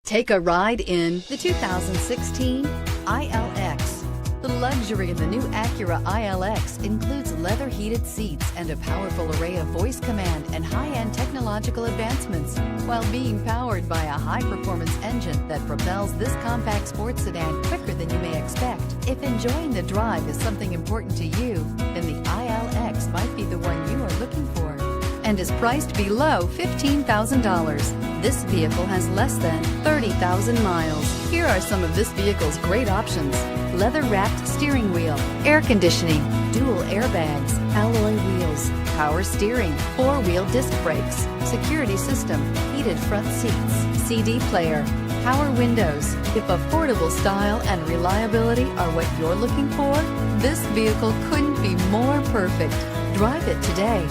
Take a ride in the 2016 ILX. The luxury in the new Acura ILX includes leather heated seats and a powerful array of voice command and high-end technological advancements, while being powered by a high-performance engine that propels this compact sports sedan quicker than you may expect. If enjoying the drive is something important to you, then the ILX might be the one you are looking for, and is priced below $15,000. This vehicle has less than 30,000 miles. Here are some of this vehicle's great options: leather-wrapped steering wheel, air conditioning, dual airbags, alloy wheels, power steering, four-wheel disc brakes, security system, heated front seats, CD player, power windows. If affordable style and reliability are what you're looking for, this vehicle couldn't be more perfect. Drive it today.